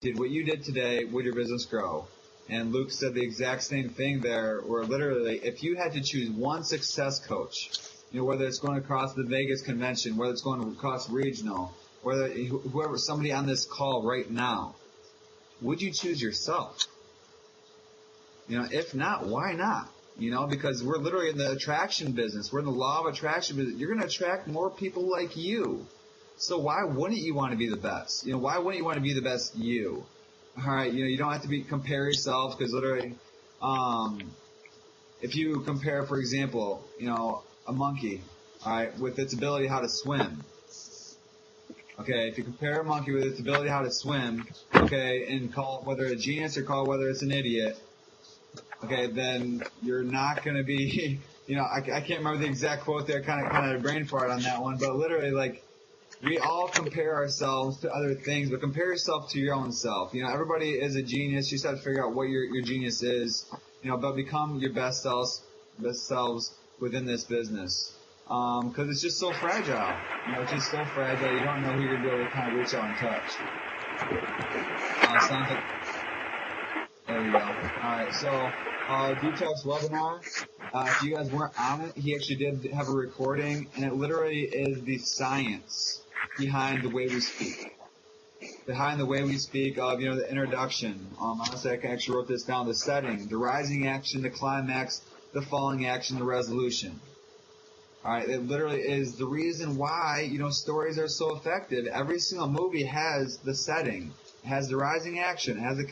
did what you did today, would your business grow? And Luke said the exact same thing there, where literally, if you had to choose one success coach, whether it's going across the Vegas convention, whether it's going across regional, whether whoever, somebody on this call right now, would you choose yourself? If not, why not? Because we're literally in the attraction business. We're in the law of attraction business. You're going to attract more people like you. So why wouldn't you want to be the best? Why wouldn't you want to be the best you? All right, you don't have to compare yourself, because literally, if you compare, for example, a monkey, all right, with its ability how to swim. Okay, if you compare a monkey with its ability how to swim, okay, and call it whether a genius or call it whether it's an idiot, okay, then you're not going to be, I can't remember the exact quote there, kind of had a brain fart on that one, but literally, we all compare ourselves to other things, but compare yourself to your own self. Everybody is a genius. You just have to figure out what your genius is, but become your best selves within this business. Because it's just so fragile. It's just so fragile. You don't know who you're going to be able to kind of reach out and touch. Sounds like, there we go. Alright, so, Detox webinar, if you guys weren't on it, he actually did have a recording, and it literally is the science behind the way we speak. Behind the way we speak of, the introduction. Honestly, I actually wrote this down. The setting, the rising action, the climax, the falling action, the resolution. Alright, it literally is the reason why, stories are so effective. Every single movie has the setting. It has the rising action. It has the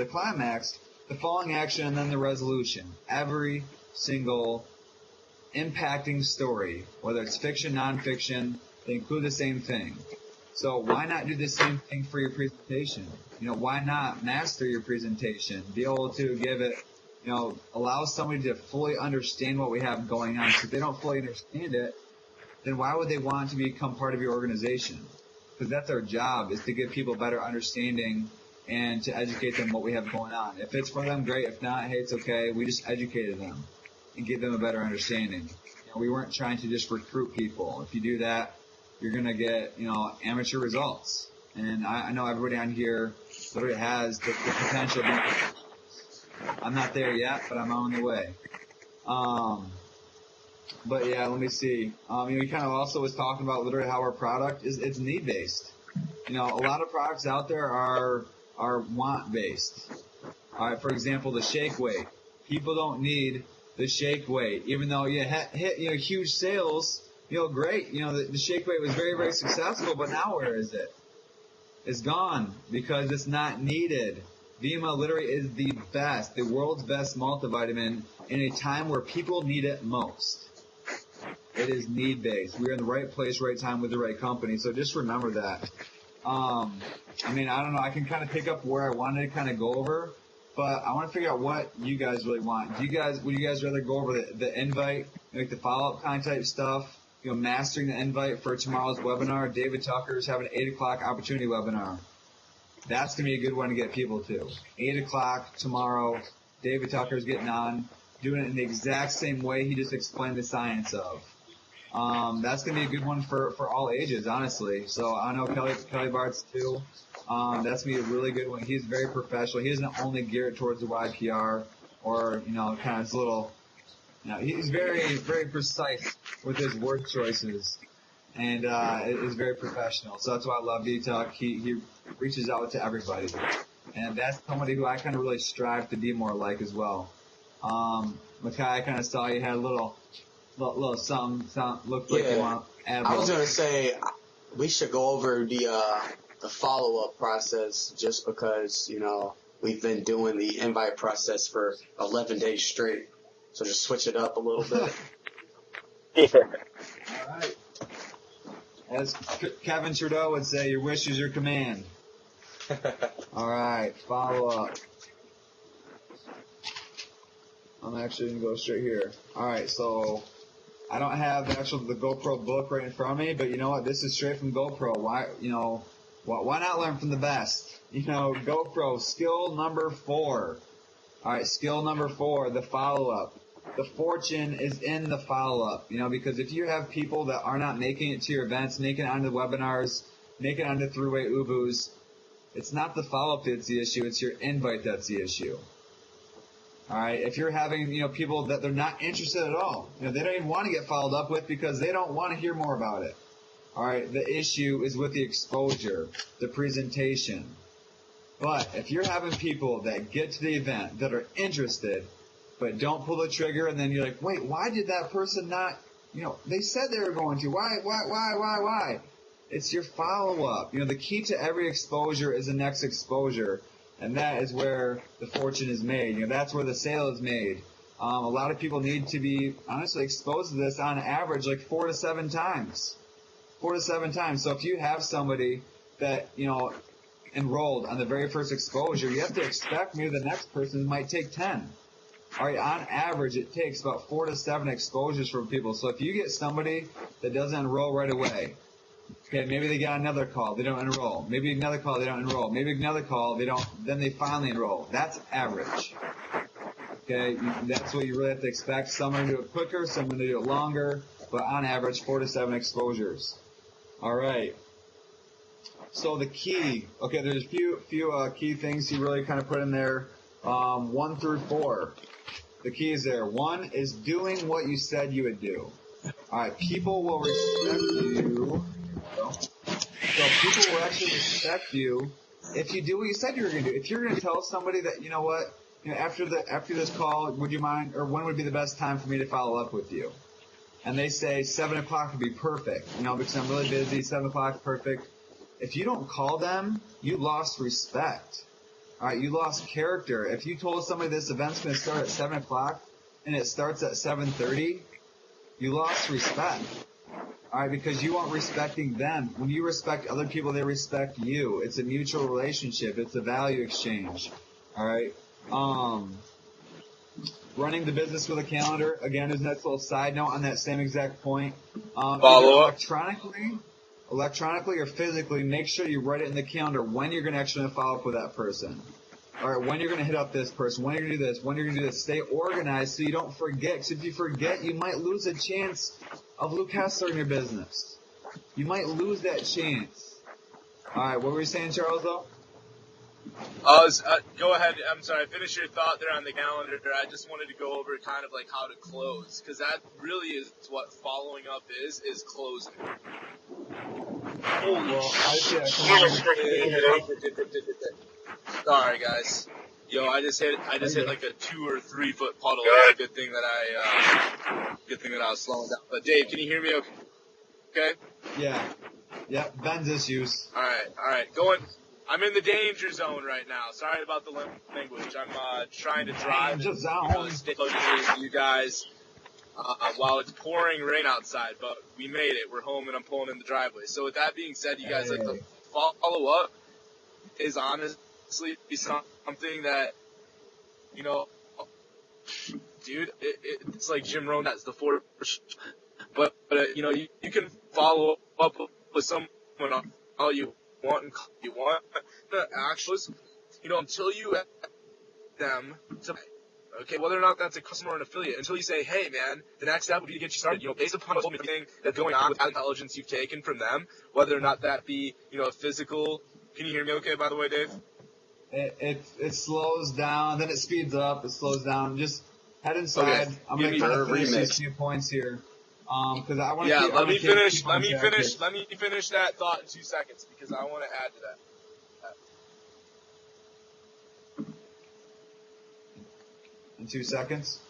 climax, the falling action, and then the resolution. Every single impacting story, whether it's fiction, nonfiction, they include the same thing. So why not do the same thing for your presentation? Why not master your presentation? Be able to give it, allow somebody to fully understand what we have going on. So if they don't fully understand it, then why would they want to become part of your organization? Because that's our job, is to give people better understanding and to educate them what we have going on. If it's for them, great. If not, hey, it's okay. We just educated them and give them a better understanding. We weren't trying to just recruit people. If you do that, you're going to get, amateur results. And I know everybody on here literally has the potential. I'm not there yet, but I'm on the way. But yeah, let me see. We kind of also was talking about literally how our product it's need-based. A lot of products out there are want-based. All right, for example, the shake weight. People don't need the shake weight, even though you hit huge sales. Great. The shake weight was very, very successful, but now where is it? It's gone because it's not needed. Vima literally is the best, the world's best multivitamin in a time where people need it most. It is need-based. We're in the right place, right time with the right company. So just remember that. I don't know. I can kind of pick up where I wanted to kind of go over, but I want to figure out what you guys really want. Would you guys rather go over the invite, like the follow-up kind of type stuff? Mastering the invite for tomorrow's webinar. David Tucker is having an 8 o'clock opportunity webinar. That's going to be a good one to get people to. 8 o'clock tomorrow. David Tucker is getting on, doing it in the exact same way he just explained the science of. That's going to be a good one for all ages, honestly. So I know Kelly Bart's too. That's going to be a really good one. He's very professional. He doesn't only gear it towards the YPR or, kind of his little, he's very, very precise with his word choices and is very professional. So that's why I love D-Talk. He reaches out to everybody. And that's somebody who I kind of really strive to be more like as well. Makai, I kind of saw you had a little something looked like you want to add. I was going to say we should go over the follow-up process just because, we've been doing the invite process for 11 days straight. So just switch it up a little bit. Yeah. All right. As Kevin Trudeau would say, your wish is your command. All right, follow up. I'm actually going to go straight here. All right, so I don't have the GoPro book right in front of me, but you know what? This is straight from GoPro. Why not learn from the best? GoPro, skill number 4. All right, skill number 4, the follow-up. The fortune is in the follow-up, because if you have people that are not making it to your events, making it onto the webinars, making it onto three-way Oovoos, It's not the follow-up that's the issue. It's your invite that's the issue. All right. If you're having, people that they're not interested at all, they don't even want to get followed up with because they don't want to hear more about it. All right. The issue is with the exposure, the presentation. But if you're having people that get to the event that are interested, but don't pull the trigger, and then you're like, wait, why did that person not, they said they were going to. Why? It's your follow-up. The key to every exposure is the next exposure. And that is where the fortune is made. That's where the sale is made. A lot of people need to be, honestly, exposed to this on average like 4 to 7 times. 4 to 7 times. So if you have somebody that, enrolled on the very first exposure, you have to expect maybe the next person might take 10. All right, on average, it takes about 4 to 7 exposures from people. So if you get somebody that doesn't enroll right away, okay, maybe they got another call, they don't enroll. Maybe another call, they don't enroll. Maybe another call, they don't, then they finally enroll. That's average. Okay, that's what you really have to expect. Some are going to do it quicker, some are going to do it longer, but on average, 4 to 7 exposures. All right. So the key, okay, there's a few key things you really kind of put in there. 1 through 4. The key is there. 1 is doing what you said you would do. All right, people will respect you. So people will actually respect you if you do what you said you were going to do. If you're going to tell somebody that, after this call, would you mind, or when would be the best time for me to follow up with you? And they say 7 o'clock would be perfect, because I'm really busy. 7 o'clock, perfect. If you don't call them, you lost respect. All right, you lost character. If you told somebody this event's going to start at 7 o'clock and it starts at 7:30, you lost respect. All right, because you aren't respecting them. When you respect other people, they respect you. It's a mutual relationship. It's a value exchange. All right. Running the business with a calendar, again, is a nice little side note on that same exact point. Follow up. Electronically or physically, make sure you write it in the calendar when you're going to actually follow up with that person. All right, when you're going to hit up this person, when you're going to do this, when you're going to do this. Stay organized so you don't forget. Because if you forget, you might lose a chance of Luke Hessler in your business. You might lose that chance. All right, what were you saying, Charles, though? Go ahead. I'm sorry. Finish your thought there on the calendar. I just wanted to go over kind of like how to close, because that really is what following up is closing. Sorry, guys. I just hit like a 2 or 3 foot puddle. It's a good thing that I was slowing down. But Dave, can you hear me? Okay. Yeah. Yep. Ben's issues. All right. I'm in the danger zone right now. Sorry about the language. I'm trying to drive and stay close to you guys while it's pouring rain outside. But we made it. We're home and I'm pulling in the driveway. So with that being said, you guys, like the follow up is honestly something that, dude, it's like Jim Rohn. That's the 4. But you can follow up with someone all you want and you want the actual, until you ask them to, okay, whether or not that's a customer or an affiliate, until you say, hey man, the next step would be to get you started, based upon everything that's going on with intelligence you've taken from them, whether or not that be, a physical. Can you hear me okay, by the way, Dave? It slows down, then it speeds up, it slows down. Just head inside. Okay. I'm going to kind of finish these few points here. Because I want to. Yeah, let me finish that thought in 2 seconds because I want to add to that. In 2 seconds.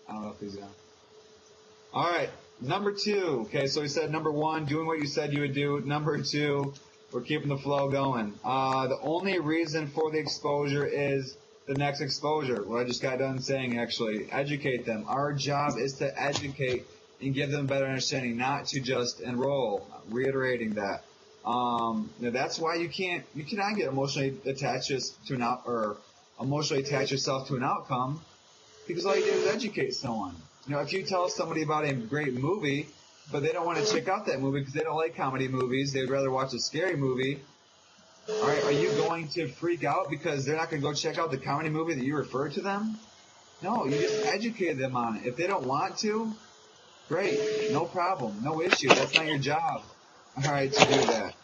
I don't know if he's on. All right, number 2. Okay, so we said number 1, doing what you said you would do. Number 2, we're keeping the flow going. The only reason for the exposure is the next exposure. What I just got done saying, actually, educate them. Our job is to educate and give them a better understanding, not to just enroll. Reiterating that. That's why you cannot get emotionally attached emotionally attach yourself to an outcome, because all you do is educate someone. If you tell somebody about a great movie, but they don't want to check out that movie because they don't like comedy movies, they'd rather watch a scary movie. All right, are you going to freak out because they're not going to go check out the comedy movie that you referred to them? No, you just educate them on it. If they don't want to, great, no problem, no issue. That's not your job. All All right, to do that.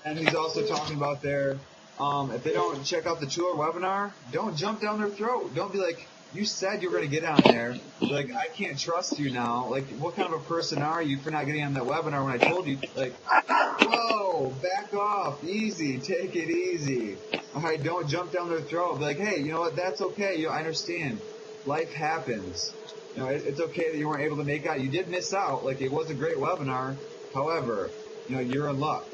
And he's also talking about their, if they don't check out the tour webinar, don't jump down their throat. Don't be like, you said you were going to get on there. Like, I can't trust you now. Like, what kind of a person are you for not getting on that webinar when I told you? Like, whoa, back off, easy, take it easy. All right, don't jump down their throat. Be like, hey, you know what? That's okay. I understand. Life happens. It's okay that you weren't able to make out. You did miss out. Like, it was a great webinar. However, you're in luck.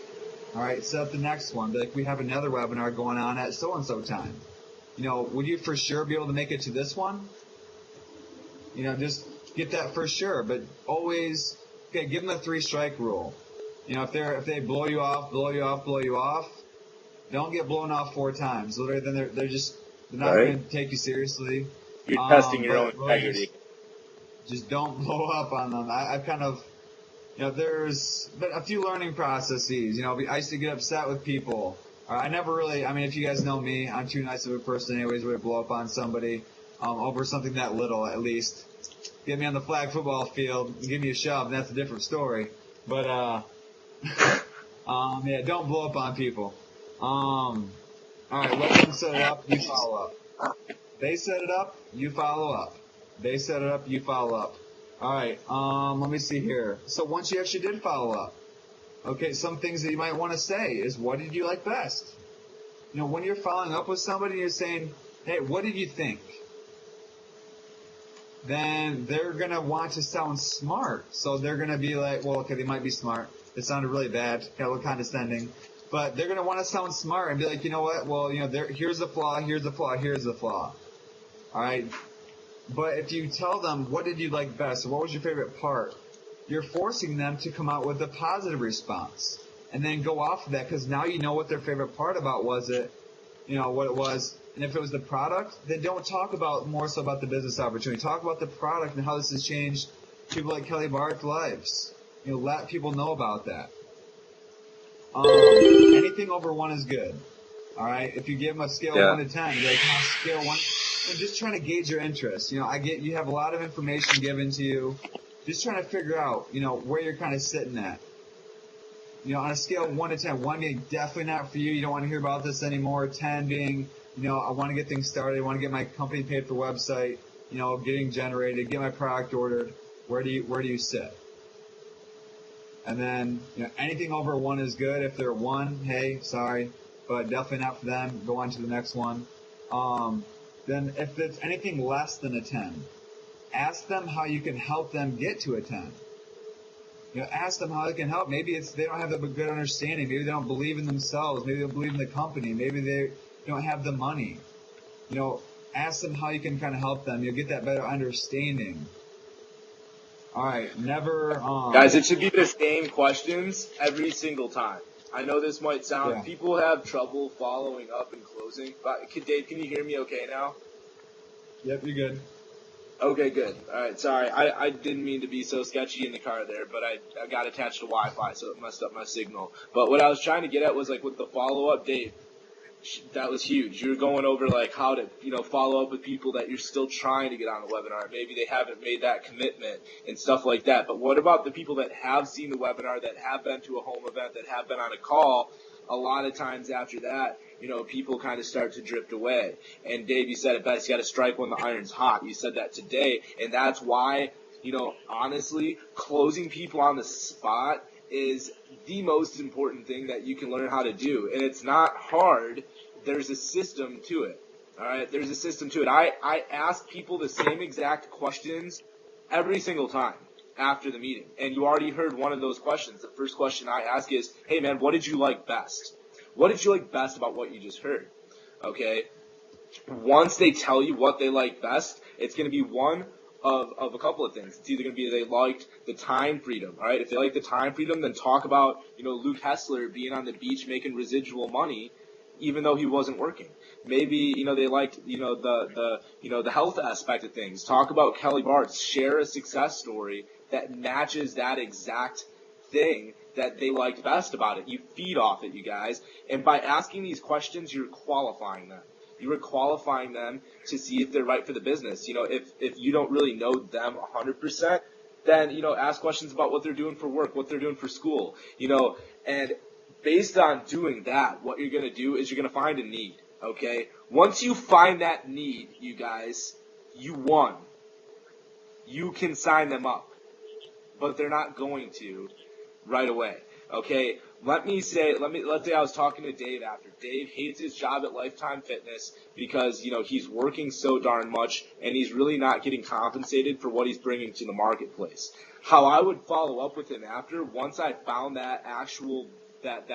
All right, set up the next one. Be like, we have another webinar going on at so-and-so time. Would you for sure be able to make it to this one? Just get that for sure. But always, okay, give them the 3-strike rule. If they blow you off, don't get blown off 4 times. Literally, then they're not Right. going to take you seriously. You're testing your own really integrity. Just don't blow up on them. I've kind of, there's been a few learning processes. I used to get upset with people. I never really, if you guys know me, I'm too nice of a person anyways to blow up on somebody over something that little at least. Get me on the flag football field and give me a shove, and that's a different story. But, yeah, don't blow up on people. All right, let them set it up, you follow up. They set it up, you follow up. They set it up, you follow up. All right, let me see here. So once you actually did follow up, okay, some things that you might want to say is, what did you like best? When you're following up with somebody, you're saying, hey, what did you think? Then they're going to want to sound smart. So they're going to be like, well, okay, they might be smart. It sounded really bad, got a little condescending. But they're going to want to sound smart and be like, you know what? Well, here's the flaw, here's the flaw, here's the flaw. All right? But if you tell them, what did you like best, or what was your favorite part, you're forcing them to come out with a positive response. And then go off of that, because now you know what their favorite part about was it, what it was. And if it was the product, then don't talk about more so about the business opportunity. Talk about the product and how this has changed people like Kelly Bart's lives. Let people know about that. Anything over 1 is good. All right. If you give them a scale of 1 to 10, you're like, scale 1. I'm just trying to gauge your interest. I get you have a lot of information given to you. Just trying to figure out, where you're kind of sitting at. On a scale of 1 to 10, 1 being definitely not for you. You don't want to hear about this anymore. 10 being, I want to get things started. I want to get my company paid for website. Getting generated, get my product ordered. Where do you sit? And then, anything over 1 is good. If they're 1, hey, sorry, but definitely not for them. Go on to the next one. Then if it's anything less than a 10, ask them how you can help them get to a 10. Ask them how they can help. Maybe they don't have a good understanding. Maybe they don't believe in themselves. Maybe they don't believe in the company. Maybe they don't have the money. Ask them how you can kind of help them. You'll get that better understanding. All right, never. Guys, it should be the same questions every single time. I know this might sound, people have trouble following up and closing. But Dave, can you hear me okay now? Yep, you're good. Okay, good. All right, sorry. I didn't mean to be so sketchy in the car there, but I got attached to Wi-Fi, so it messed up my signal. But what I was trying to get at was, like, with the follow-up, Dave, that was huge. You're going over, like, how to, follow up with people that you're still trying to get on the webinar. Maybe they haven't made that commitment and stuff like that. But what about the people that have seen the webinar, that have been to a home event, that have been on a call? A lot of times after that, people kind of start to drift away. And Dave, you said it best, you got to strike when the iron's hot. You said that today. And that's why, honestly, closing people on the spot is the most important thing that you can learn how to do. And it's not hard. There's a system to it. All right? There's a system to it. I ask people the same exact questions every single time after the meeting. And you already heard one of those questions. The first question I ask is, hey, man, what did you like best? What did you like best about what you just heard? Okay? Once they tell you what they like best, it's going to be one of a couple of things. It's either going to be they liked the time freedom, all right? If they like the time freedom, then talk about, Luke Hessler being on the beach making residual money even though he wasn't working. Maybe, they liked, the health aspect of things. Talk about Kelly Bart. Share a success story that matches that exact thing that they liked best about it. You feed off it, you guys. And by asking these questions, you're qualifying them. You are qualifying them to see if they're right for the business. If you don't really know them 100%, then, ask questions about what they're doing for work, what they're doing for school, and based on doing that, what you're going to do is you're going to find a need, okay? Once you find that need, you guys, you won. You can sign them up, but they're not going to right away, okay? Let's say I was talking to Dave after. Dave hates his job at Lifetime Fitness because, he's working so darn much and he's really not getting compensated for what he's bringing to the marketplace. How I would follow up with him after, once I found that actual, that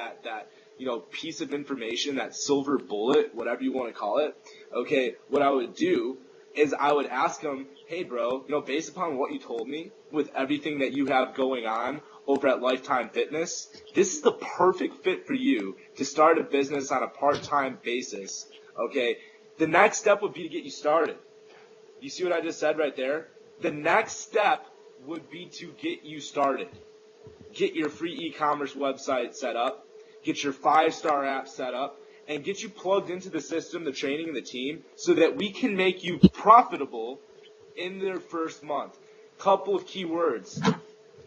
piece of information, that silver bullet, whatever you want to call it, okay, what I would do is I would ask him, hey bro, based upon what you told me, with everything that you have going on over at Lifetime Fitness, this is the perfect fit for you to start a business on a part-time basis, okay? The next step would be to get you started. You see what I just said right there? The next step would be to get you started. Get your free e-commerce website set up, get your 5-star app set up, and get you plugged into the system, the training, and the team so that we can make you profitable in their first month. Couple of key words.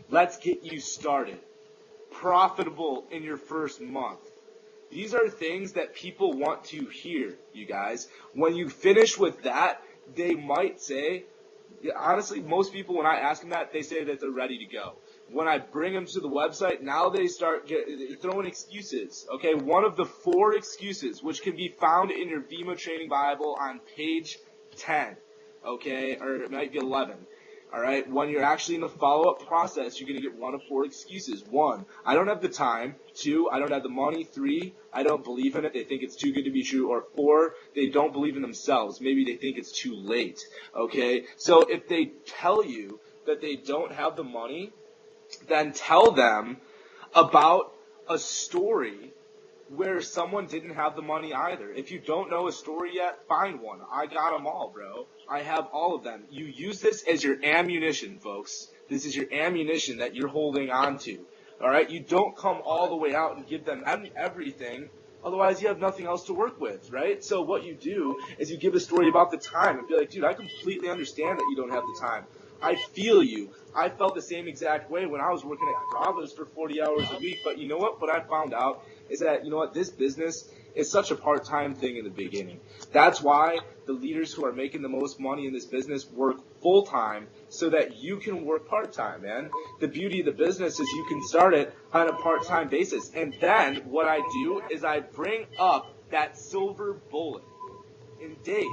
Let's get you started. Profitable in your first month. These are things that people want to hear, you guys. When you finish with that, they might say, honestly, most people, when I ask them that, they say that they're ready to go. When I bring them to the website, now they start throwing excuses. Okay, one of the 4 excuses, which can be found in your Vimo Training Bible on page 10, okay, or it might be 11. All right, when you're actually in the follow-up process, you're going to get one of 4 excuses. 1, I don't have the time. 2, I don't have the money. 3, I don't believe in it. They think it's too good to be true. Or 4, they don't believe in themselves. Maybe they think it's too late. Okay, so if they tell you that they don't have the money, then tell them about a story where someone didn't have the money either. If you don't know a story yet, find one. I got them all, bro. I have all of them. You use this as your ammunition, folks. This is your ammunition that you're holding on to. All right? You don't come all the way out and give them everything. Otherwise, you have nothing else to work with, right? So what you do is you give a story about the time and be like, dude, I completely understand that you don't have the time. I feel you. I felt the same exact way when I was working at Robbins for 40 hours a week. But you know what? What I found out is that, this business is such a part-time thing in the beginning. That's why the leaders who are making the most money in this business work full-time so that you can work part-time, man. The beauty of the business is you can start it on a part-time basis. And then what I do is I bring up that silver bullet. And Dave,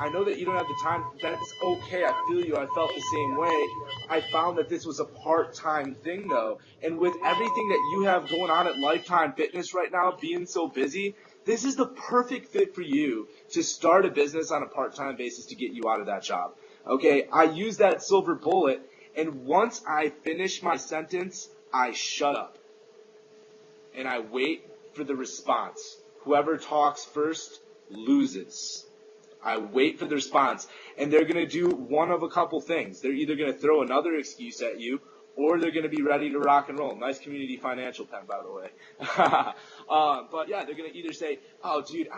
I know that you don't have the time. That's okay. I feel you. I felt the same way. I found that this was a part-time thing, though. And with everything that you have going on at Lifetime Fitness right now, being so busy, this is the perfect fit for you to start a business on a part-time basis to get you out of that job. Okay? I use that silver bullet, and once I finish my sentence, I shut up. And I wait for the response. Whoever talks first loses. I wait for the response, and they're going to do one of a couple things. They're either going to throw another excuse at you, or they're going to be ready to rock and roll. Nice community financial pen, by the way. But yeah, they're going to either say, oh, dude,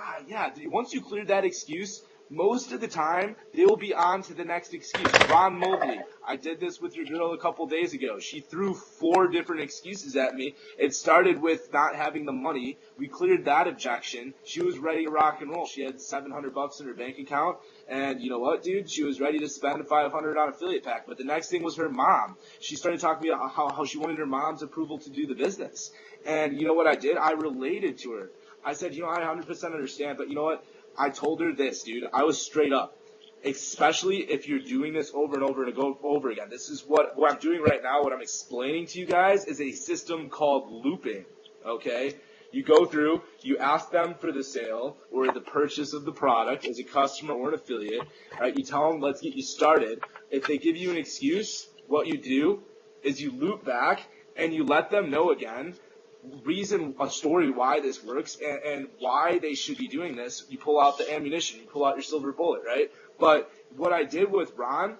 once you cleared that excuse, most of the time, they will be on to the next excuse. Ron Mobley, I did this with your girl a couple days ago. She threw 4 different excuses at me. It started with not having the money. We cleared that objection. She was ready to rock and roll. She had $700 in her bank account. And you know what, dude? She was ready to spend $500 on affiliate pack. But the next thing was her mom. She started talking to me about how she wanted her mom's approval to do the business. And you know what I did? I related to her. I said, I 100% understand, but you know what? I told her this, dude. I was straight up. Especially if you're doing this over and over and over again. This is what I'm doing right now. What I'm explaining to you guys is a system called looping. Okay? You go through, you ask them for the sale or the purchase of the product as a customer or an affiliate. Right? You tell them, let's get you started. If they give you an excuse, what you do is you loop back and you let them know again a story why this works and why they should be doing this. You pull out the ammunition, you pull out your silver bullet, right? But what I did with Ron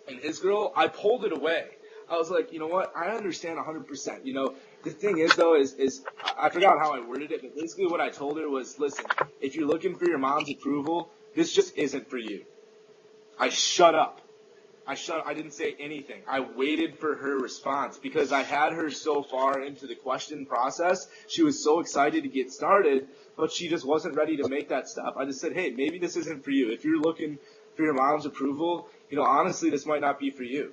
and his girl, I pulled it away. I was like, you know what? I understand 100%. The thing is though, is I forgot how I worded it, but basically what I told her was, listen, if you're looking for your mom's approval, this just isn't for you. I shut up. I didn't say anything. I waited for her response because I had her so far into the question process. She was so excited to get started, but she just wasn't ready to make that step. I just said, hey, maybe this isn't for you. If you're looking for your mom's approval, honestly, this might not be for you.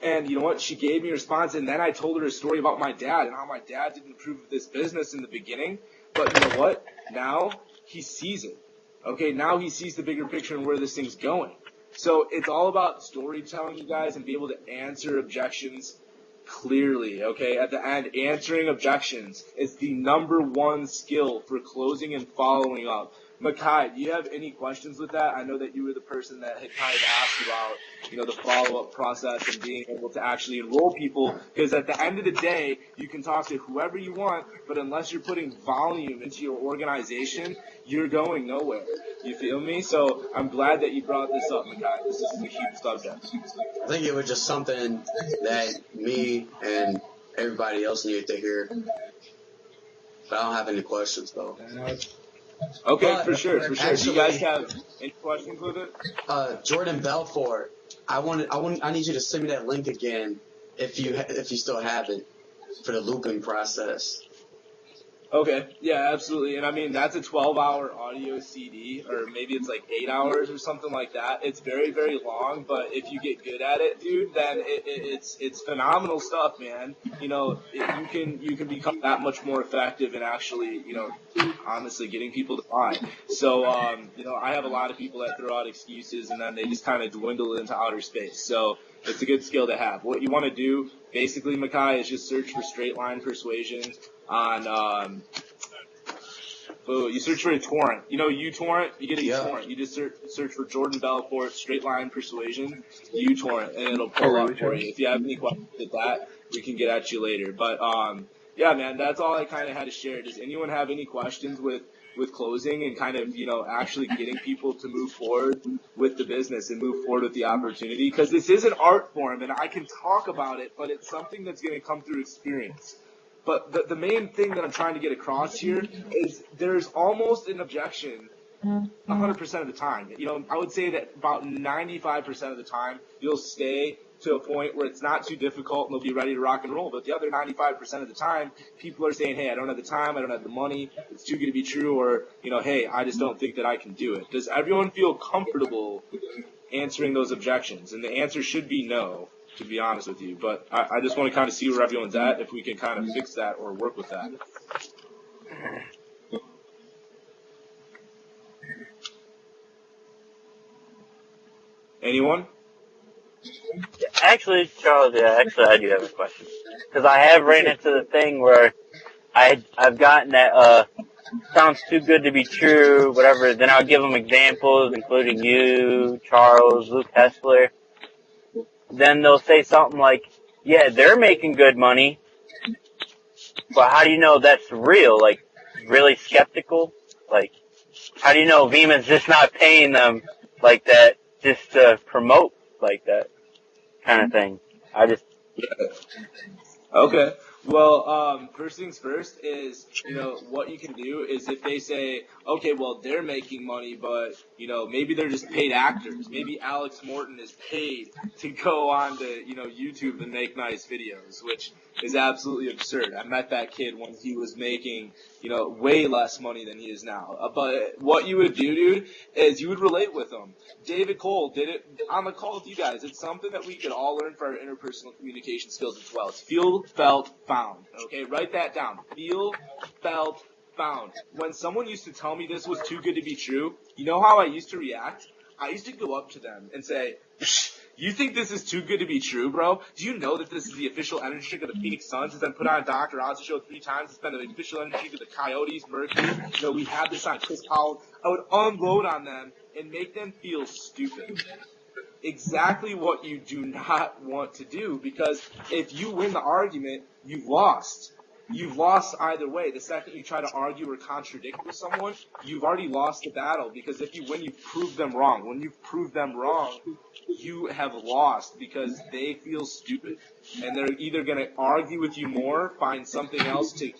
And you know what? She gave me a response, and then I told her a story about my dad and how my dad didn't approve of this business in the beginning. But you know what? Now he sees it. Okay, now he sees the bigger picture and where this thing's going. So it's all about storytelling, you guys, and be able to answer objections clearly, okay? At the end, answering objections is the number one skill for closing and following up. Makai, do you have any questions with that? I know that you were the person that had kind of asked about, the follow-up process and being able to actually enroll people, because at the end of the day, you can talk to whoever you want, but unless you're putting volume into your organization, you're going nowhere. You feel me? So I'm glad that you brought this up, Makai. This is a huge subject. I think it was just something that me and everybody else needed to hear. But I don't have any questions, though. Okay, But for sure. Do actually, you guys have any questions with it? Jordan Belfort, I need you to send me that link again if you still have it for the looping process. Okay, yeah, absolutely. And I mean, that's a 12-hour audio CD, or maybe it's like 8 hours or something like that. It's very, very long, but if you get good at it, dude, then it's phenomenal stuff, man. You can become that much more effective in actually, honestly getting people to buy. So, I have a lot of people that throw out excuses and then they just kind of dwindle into outer space. So it's a good skill to have. What you want to do, basically, Makai, is just search for straight line persuasion on, you search for a torrent. uTorrent? You get a uTorrent. You just search for Jordan Belfort, straight line persuasion, uTorrent, and it'll pull up for you. If you have any questions with that, we can get at you later. But, yeah, man, that's all I kind of had to share. Does anyone have any questions with closing and kind of, actually getting people to move forward with the business and move forward with the opportunity? Because this is an art form, and I can talk about it, but it's something that's going to come through experience. But the main thing that I'm trying to get across here is there's almost an objection 100% of the time. I would say that about 95% of the time you'll stay to a point where it's not too difficult and they'll be ready to rock and roll. But the other 95% of the time, people are saying, hey, I don't have the time, I don't have the money, it's too good to be true, or, hey, I just don't think that I can do it. Does everyone feel comfortable answering those objections? And the answer should be no, to be honest with you. But I just want to kind of see where everyone's at, if we can kind of fix that or work with that. Anyone? Actually, Charles, I do have a question. Because I have ran into the thing where I've gotten that, sounds too good to be true, whatever. Then I'll give them examples, including you, Charles, Luke Hessler. Then they'll say something like, yeah, they're making good money, but how do you know that's real? Like, really skeptical? Like, how do you know Vima's just not paying them like that just to promote like that kind of thing? Okay. Well, first things first is, what you can do is if they say, okay, well, they're making money, but, maybe they're just paid actors. Maybe Alex Morton is paid to go on to, YouTube and make nice videos, which is absolutely absurd. I met that kid when he was making, way less money than he is now. But what you would do, dude, is you would relate with him. David Cole did it on the call with you guys. It's something that we could all learn for our interpersonal communication skills as well. It's feel, felt, found. Okay, write that down. Feel, felt, found. When someone used to tell me this was too good to be true, you know how I used to react? I used to go up to them and say, you think this is too good to be true, bro? Do you know that this is the official energy drink of the Phoenix Suns? It's been put on Dr. Oz's show 3 times. It's been the official energy drink of the Coyotes, Mercury. We have this on Chris Powell. I would unload on them and make them feel stupid. Exactly what you do not want to do, because if you win the argument, you've lost. You've lost either way. The second you try to argue or contradict with someone, you've already lost the battle, because if you win, you've proved them wrong. When you've proved them wrong, you have lost because they feel stupid. And they're either going to argue with you more, find something else to,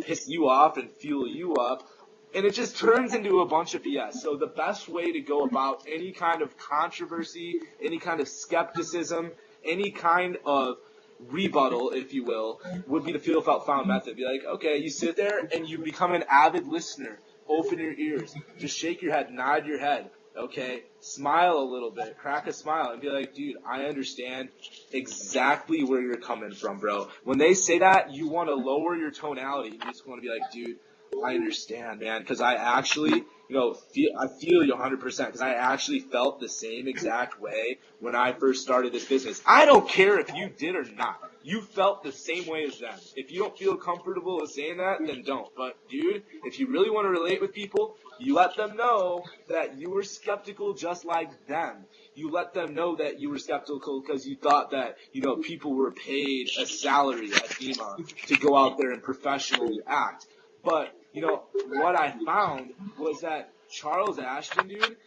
piss you off and fuel you up, And it just turns into a bunch of BS. So the best way to go about any kind of controversy, any kind of skepticism, any kind of rebuttal, if you will, would be the feel, felt, found method. Be like, okay, you sit there and you become an avid listener. Open your ears. Just shake your head, nod your head. Okay, smile a little bit, crack a smile, and be like, dude, I understand exactly where you're coming from, bro. When they say that, you want to lower your tonality. You just want to be like, dude, I understand, man, because I actually, I feel you 100% because I actually felt the same exact way when I first started this business. I don't care if you did or not. You felt the same way as them. If you don't feel comfortable with saying that, then don't. But, dude, if you really want to relate with people, you let them know that you were skeptical just like them. You let them know that you were skeptical because you thought that, people were paid a salary at FEMA to go out there and professionally act. But, what I found was that Charles Ashton, dude,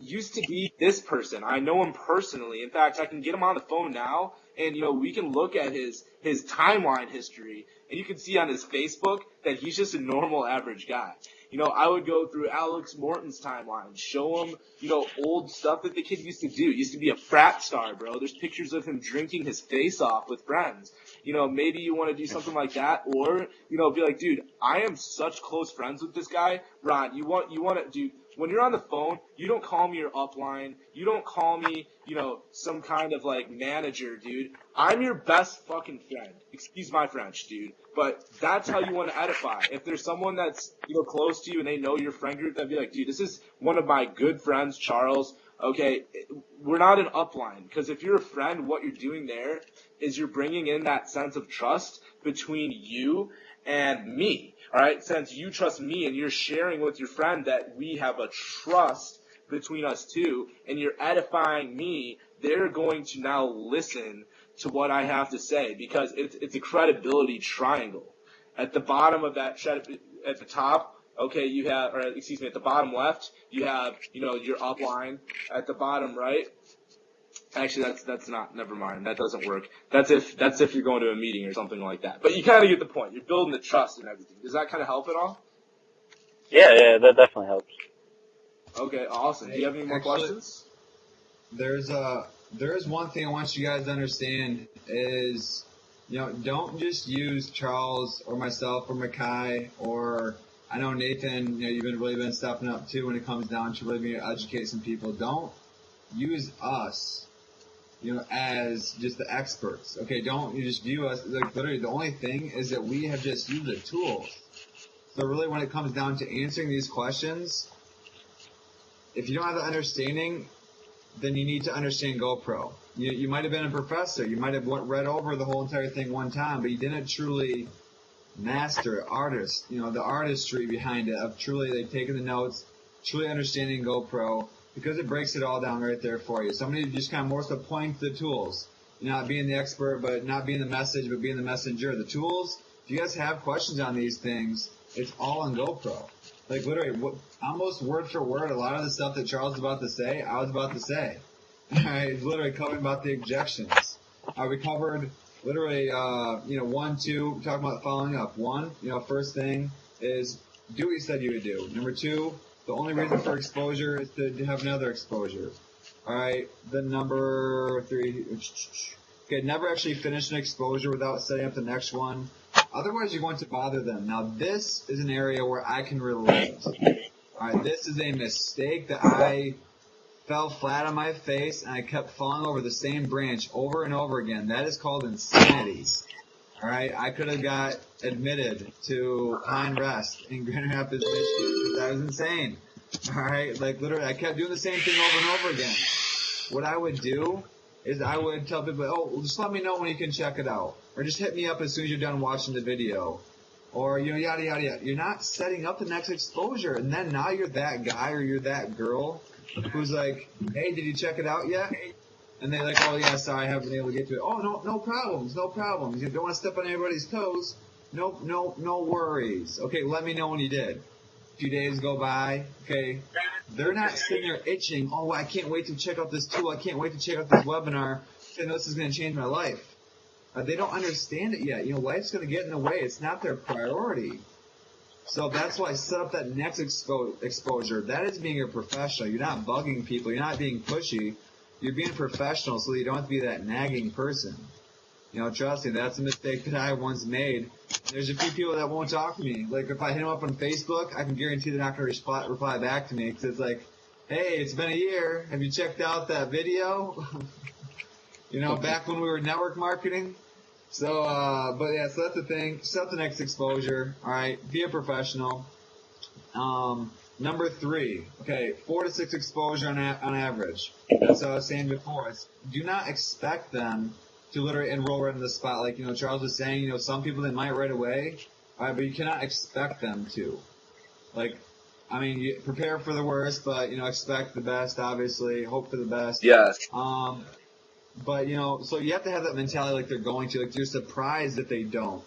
used to be this person. I know him personally. In fact, I can get him on the phone now, and, we can look at his timeline history, and you can see on his Facebook that he's just a normal average guy. I would go through Alex Morton's timeline, show him, old stuff that the kid used to do. He used to be a frat star, bro. There's pictures of him drinking his face off with friends. Maybe you want to do something like that, or, be like, dude, I am such close friends with this guy. Ron, you want to, dude, when you're on the phone, you don't call me your upline. You don't call me, some kind of like manager, dude. I'm your best fucking friend. Excuse my French, dude. But that's how you want to edify. If there's someone that's, close to you and they know your friend group, they'd be like, dude, this is one of my good friends, Charles. Okay, we're not an upline. Because if you're a friend, what you're doing there is you're bringing in that sense of trust between you and me. All right, since you trust me and you're sharing with your friend that we have a trust between us two, and you're edifying me, they're going to now listen to what I have to say because it's a credibility triangle. At the bottom of that, at the top, okay, you have, at the bottom left, you have, your upline. At the bottom right, actually, that's not, never mind, that doesn't work. That's if you're going to a meeting or something like that. But you kind of get the point. You're building the trust and everything. Does that kind of help at all? Yeah, that definitely helps. Okay, awesome. Do you have any more questions? There's one thing I want you guys to understand is, don't just use Charles or myself or Mackay or I know Nathan, you've really been stepping up too when it comes down to really being able to educate some people. Don't use us, as just the experts. Okay, don't you just view us like literally the only thing is that we have just used the tools. So really when it comes down to answering these questions, if you don't have the understanding, then you need to understand GoPro. You might have been a professor. You might have read over the whole entire thing one time, but you didn't truly master it. Artist, the artistry behind it of truly like taking the notes, truly understanding GoPro, because it breaks it all down right there for you. Somebody just kind of more so pointing to the tools, not being the expert, but not being the message, but being the messenger. The tools, if you guys have questions on these things, it's all on GoPro. Like literally, almost word for word, a lot of the stuff that Charles is about to say, I was about to say. Alright, literally covered about the objections. We covered literally, 1, 2, talking about following up. 1, first thing is do what you said you would do. Number 2, the only reason for exposure is to have another exposure. Alright, then number 3, okay, never actually finish an exposure without setting up the next one. Otherwise, you're going to bother them. Now, this is an area where I can relate. Alright, this is a mistake that I fell flat on my face and I kept falling over the same branch over and over again. That is called insanity. Alright, I could have got admitted to Pine Rest in Grand Rapids, Michigan. That was insane. Alright, like literally, I kept doing the same thing over and over again. What I would do is I would tell people, well, just let me know when you can check it out. Or just hit me up as soon as you're done watching the video. Or, yada, yada, yada. You're not setting up the next exposure. And then now you're that guy or you're that girl who's like, hey, did you check it out yet? And they're like, oh, yeah, sorry, I haven't been able to get to it. Oh, no problems. You don't want to step on anybody's toes. No worries. Okay, let me know when you did. A few days go by. Okay. They're not sitting there itching, oh, I can't wait to check out this tool. I can't wait to check out this webinar. I know this is going to change my life. They don't understand it yet. Life's going to get in the way. It's not their priority. So that's why set up that next exposure. That is being a professional. You're not bugging people. You're not being pushy. You're being professional so that you don't have to be that nagging person. Trust me, that's a mistake that I once made. There's a few people that won't talk to me. Like, if I hit them up on Facebook, I can guarantee they're not going to reply back to me because it's like, hey, it's been a year. Have you checked out that video? Back when we were network marketing. So, but yeah, so that's the thing. Set the next exposure. All right, be a professional. Number 3, okay, 4 to 6 exposure on average. That's what I was saying before. Do not expect them to literally enroll right in the spot. Like, Charles was saying, some people, they might right away, all right, but you cannot expect them to. Like, I mean, you prepare for the worst, but, expect the best, obviously, hope for the best. Yes. But, so you have to have that mentality like they're going to. Like, you're surprised if they don't.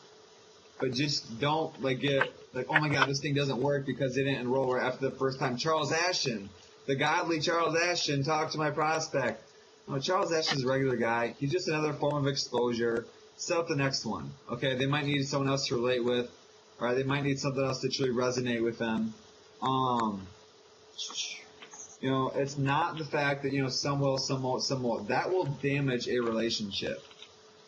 But just don't, get, oh my God, this thing doesn't work because they didn't enroll right after the first time. Charles Ashton, the godly Charles Ashton, talked to my prospect. No, Charles Ashton's a regular guy. He's just another form of exposure. Set up the next one. Okay, they might need someone else to relate with. All right, they might need something else to truly resonate with them. It's not the fact that, some will, some won't, some won't. That will damage a relationship.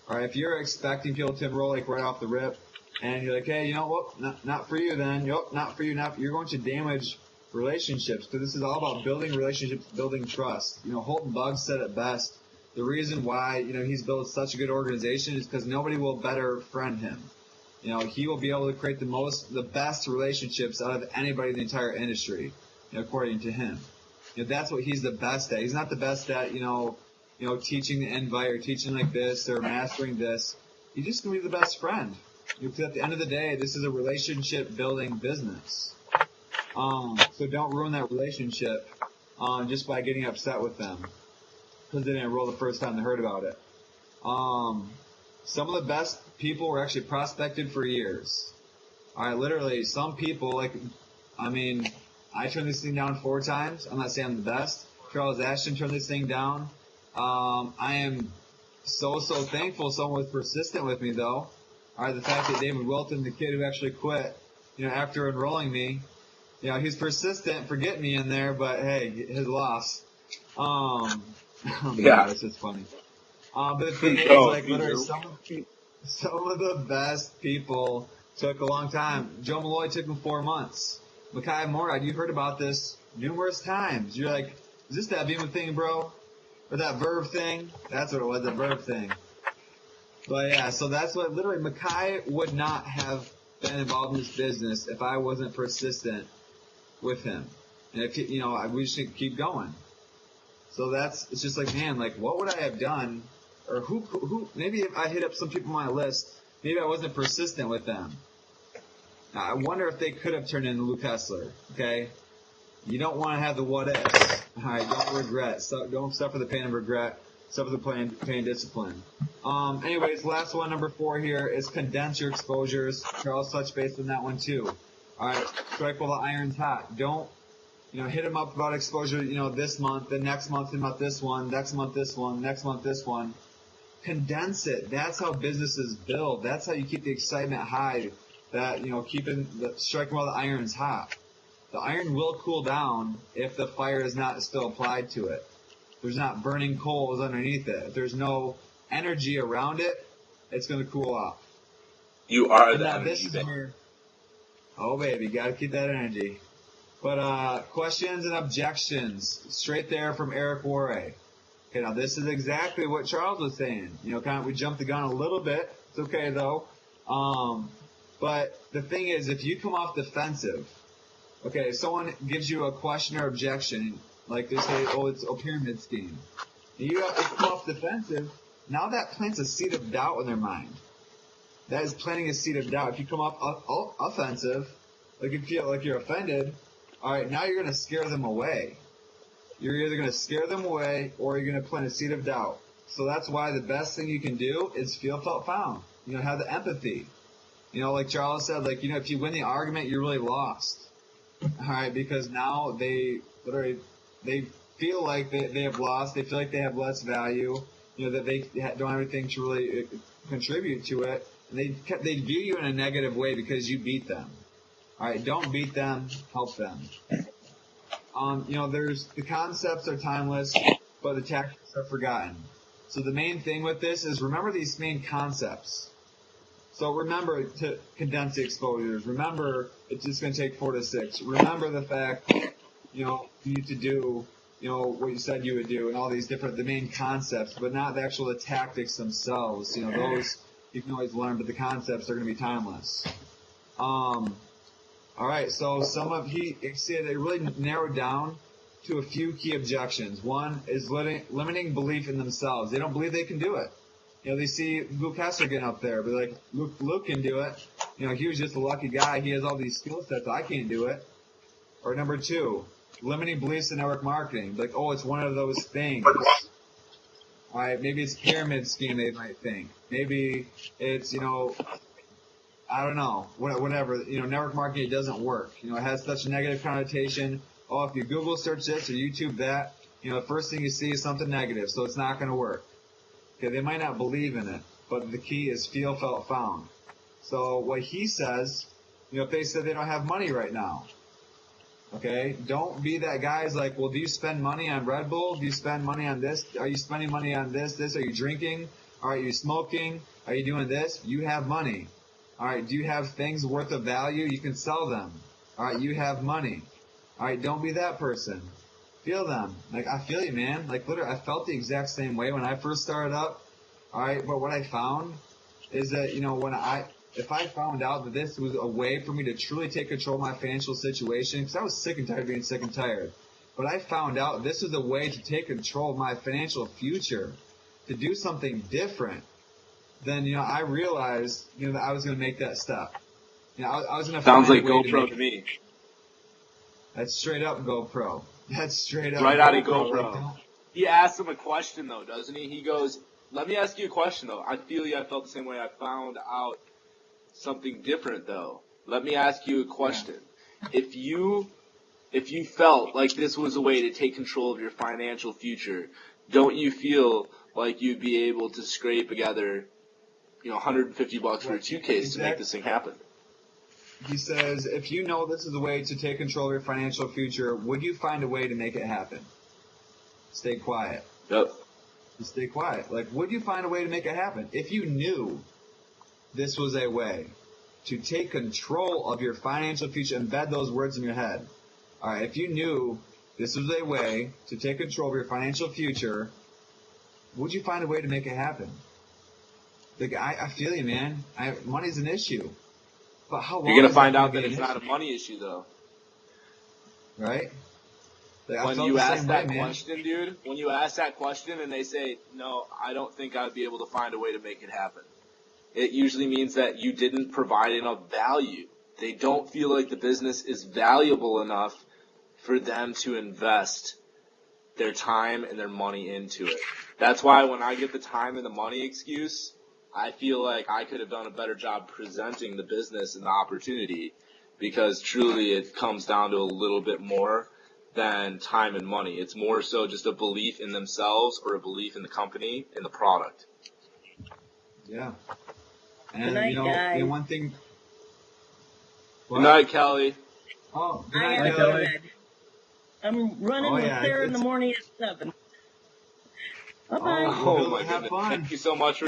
All right, if you're expecting people to enroll right off the rip, and you're like, hey, not for you then. Not for you. You're going to damage relationships because this is all about building relationships, building trust. Holton Buggs said it best. The reason why, he's built such a good organization is because nobody will better friend him. He will be able to create the best relationships out of anybody in the entire industry, according to him. That's what he's the best at. He's not the best at, teaching the invite or teaching like this or mastering this. He's just going to be the best friend. Because at the end of the day, this is a relationship building business. So don't ruin that relationship just by getting upset with them because they didn't enroll the first time they heard about it. Some of the best people were actually prospected for years. All right, literally, some people, I turned this thing down 4 times. I'm not saying I'm the best. Charles Ashton turned this thing down. I am so thankful someone was persistent with me, though. All right, the fact that David Wilton, the kid who actually quit, after enrolling me, he's persistent for getting me in there, but hey, his loss. Yeah. It's just funny. But the thing is, literally, some of the best people took a long time. Joe Malloy took him 4 months. Makai Morad, you've heard about this numerous times. You're like, is this that Beamer thing, bro? Or that verb thing? That's what it was, the verb thing. But yeah, so that's what literally Makai would not have been involved in this business if I wasn't persistent with him. And if we should keep going. So it's just like, man, what would I have done? Or who maybe if I hit up some people on my list, maybe I wasn't persistent with them. Now, I wonder if they could have turned into Luke Hessler, okay? You don't want to have the what ifs. All right, don't regret. So don't suffer the pain of regret. Suffer the pain of discipline. Anyways, last one, number 4 here, is condense your exposures. Charles touched base on that one too. All right, strike while the iron's hot. Don't, hit them up about exposure, this month, the next month about this one, next month this one, next month this one. Condense it. That's how businesses build. That's how you keep the excitement high. That, striking while the iron's hot. The iron will cool down if the fire is not still applied to it. There's not burning coals underneath it. If there's no energy around it, it's going to cool off. You are and the now energy. This is where, oh baby, got to keep that energy. But questions and objections, straight there from Eric Warre. Okay, now this is exactly what Charles was saying. We jumped the gun a little bit. It's okay though. But the thing is, if you come off defensive, okay, if someone gives you a question or objection, like they say, oh, it's a pyramid scheme, and you come off defensive, now that plants a seed of doubt in their mind. That is planting a seed of doubt. If you come off offensive, like you feel like you're offended, all right, now you're going to scare them away. You're either going to scare them away or you're going to plant a seed of doubt. So that's why the best thing you can do is feel, felt, found. Have the empathy. Like Charles said, if you win the argument, you're really lost. All right, because now they feel like they have lost. They feel like they have less value. That they don't have anything to really contribute to it. And they view you in a negative way because you beat them. All right, don't beat them, help them. There's the concepts are timeless, but the tactics are forgotten. So the main thing with this is remember these main concepts. So remember to condense the exposures. Remember it's just going to take 4 to 6. Remember the fact, you need to do, what you said you would do and all these the main concepts, but not the actual tactics themselves. Those you can always learn, but the concepts are going to be timeless. All right, so they really narrowed down to a few key objections. One is limiting belief in themselves. They don't believe they can do it. They see Luke Hester getting up there, but like, Luke can do it. He was just a lucky guy. He has all these skill sets. I can't do it. Or number 2, limiting beliefs in network marketing. Like, oh, it's one of those things. All right, maybe it's a pyramid scheme, they might think. Maybe it's, I don't know, whatever. Network marketing doesn't work. It has such a negative connotation. Oh, if you Google search this or YouTube that, the first thing you see is something negative, so it's not going to work. Okay, they might not believe in it, but the key is feel, felt, found. So what he says, if they said they don't have money right now, okay, don't be that guy who's like, well, do you spend money on Red Bull? Do you spend money on this? Are you spending money on this? Are you drinking? Are you smoking? Are you doing this? You have money. All right, do you have things worth of value? You can sell them. All right, you have money. All right, don't be that person. Feel them. Like, I feel you, man. Like, literally, I felt the exact same way when I first started up. All right, but what I found is that, if I found out that this was a way for me to truly take control of my financial situation, because I was sick and tired of being sick and tired, but I found out this was a way to take control of my financial future, to do something different, then, I realized, that I was going to make that step. I was going to Sounds find like a way GoPro to to me. That's straight up GoPro. That's straight up Right out of GoPro. GoPro. Like, He asks him a question, though, doesn't he? He goes, let me ask you a question, though. I felt the same way. I found out something different, though. Let me ask you a question. Yeah. If you felt like this was a way to take control of your financial future, don't you feel like you'd be able to scrape together, $150 for a 2Ks to make this thing happen? He says, if you know this is a way to take control of your financial future, would you find a way to make it happen? Stay quiet. Yep. Just stay quiet. Like, would you find a way to make it happen? If you knew this was a way to take control of your financial future, embed those words in your head. All right, if you knew this was a way to take control of your financial future, would you find a way to make it happen? Like, I feel you, man. Money's an issue. But how long You're going to find that out gonna that be it's an not a issue? money issue, though. Right? Like, When you ask that question, dude, when you ask that question and they say, no, I don't think I'd be able to find a way to make it happen, it usually means that you didn't provide enough value. They don't feel like the business is valuable enough for them to invest their time and their money into it. That's why when I get the time and the money excuse, I feel like I could have done a better job presenting the business and the opportunity, because truly it comes down to a little bit more than time and money. It's more so just a belief in themselves or a belief in the company and the product. Yeah. And, Good night, guys. one thing... What? Good night, Kelly. Oh, good I night, gotta go to Kelly. bed. I'm running with Sarah in the morning at 7. Bye-bye. Oh, Oh, my have goodness. fun. Thank you so much for